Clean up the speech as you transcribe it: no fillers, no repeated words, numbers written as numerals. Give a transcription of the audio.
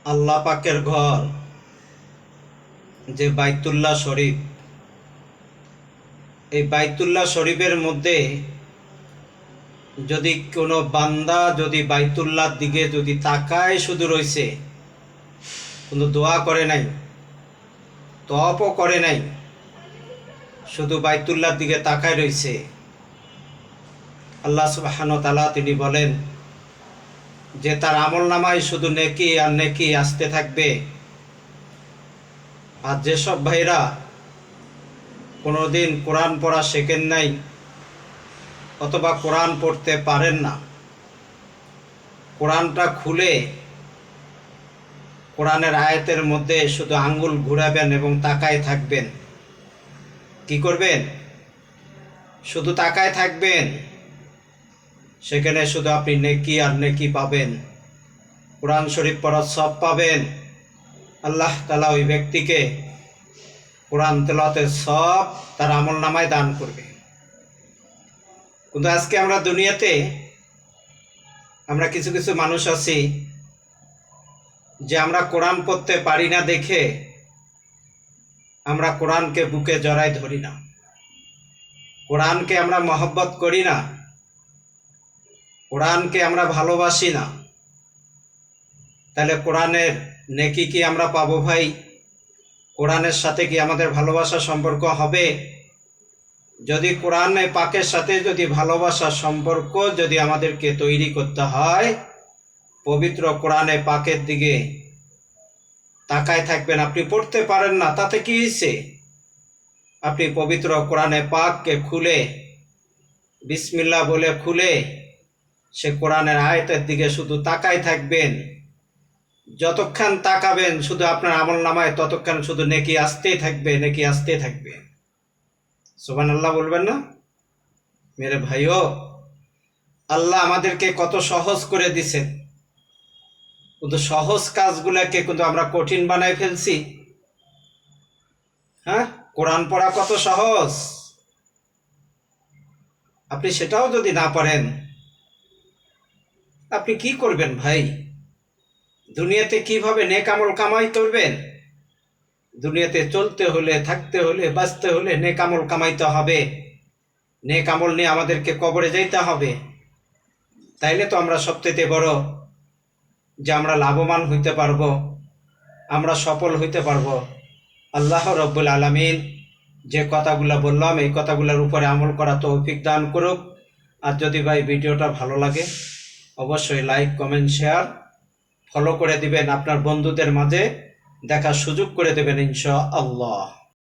আল্লাহ পাকের ঘর যে বাইতুল্লাহ শরীফ, এই বাইতুল্লাহ শরীফের মধ্যে যদি কোনো বান্দা যদি বাইতুল্লাহর দিকে যদি তাকায় শুধু রয়েছে, কোনো দোয়া করে নাই, তওয়াফও করে নাই, শুধু বাইতুল্লাহর দিকে তাকায় রয়েছে, আল্লাহ সুবহানাহু ওয়া তাআলা তিনি বলেন যে তার আমলনামায় শুধু নেকি আর নেকি আসতে থাকবে। আর যেসব ভাইরা কোনোদিন কোরআন পড়া শেখেন নাই অথবা কোরআন পড়তে পারেন না, কোরআনটা খুলে কোরআনের আয়াতের মধ্যে শুধু আঙ্গুল ঘুরাবেন এবং তাকায় থাকবেন। কি করবেন? শুধু তাকায় থাকবেন, সেখানে শুধু আপনি নেকি আর নেকি পাবেন, কোরআন শরীফ পড়ার সব পাবেন। আল্লাহ তাআলা ওই ব্যক্তিকে কোরআন তেলাওয়াতের সব তার আমলনামায় দান করবে। কিন্তু আজকে আমরা দুনিয়াতে আমরা কিছু কিছু মানুষ আছি যে আমরা কোরআন পড়তে পারি না দেখে আমরা কোরআনকে বুকে জড়ায় ধরি না, কোরআনকে আমরা মহব্বত করি না, কোরআনকে আমরা ভালোবাসি না। তাহলে কোরআনের নেকি কি আমরা পাবো ভাই? কোরআনের সাথে কি আমাদের ভালোবাসা সম্পর্ক হবে? যদি কোরআনে পাকের সাথে যদি ভালোবাসার সম্পর্ক যদি আমাদেরকে তৈরি করতে হয়, পবিত্র কোরআনে পাকের দিকে তাকায় থাকবেন। আপনি পড়তে পারেন না, তাতে কি হয়েছে? আপনি পবিত্র কোরআনে পাককে খুলে বিসমিল্লাহ বলে খুলে সে কোরআনের আয়াতের দিকে শুধু তাকায় থাকবেন। যতক্ষণ তাকাবেন শুধু আপনার আমলনামায় ততক্ষণ শুধু নেকি আসতেই থাকবে, নেকি আসতেই থাকবে। সুবহানাল্লাহ বলবেন না? মেরে ভাইও, আল্লাহ আমাদেরকে কত সহজ করে দিছেন, কিন্তু সহজ কাজগুলোকে কিন্তু আমরা কঠিন বানাই ফেলছি। হ্যাঁ, কোরআন পড়া কত সহজ, আপনি সেটাও যদি না পারেন আপনি কি করবেন ভাই? দুনিয়াতে কিভাবে নেক আমল কামাই করবেন? দুনিয়াতে চলতে হলে, থাকতে হলে, বাঁচতে হলে নেক আমল কামাইতে হবে। নেক আমল নিয়ে আমাদেরকে কবরে যাইতে হবে। তাইলে তো আমরা সবচেয়ে বড় যে আমরা লাভবান হইতে পারবো, আমরা সফল হইতে পারবো। আল্লাহ রব্বুল আলামিন যে কথাগুলো বললাম এই কথাগুলোর উপরে আমল করা তৌফিক দান করুক। আর যদি ভাই ভিডিওটা ভালো লাগে অবশ্যই লাইক, কমেন্ট, শেয়ার, ফলো করে দিবেন, আপনার বন্ধুদের মাঝে দেখার সুযোগ করে দেবেন ইনশাআল্লাহ।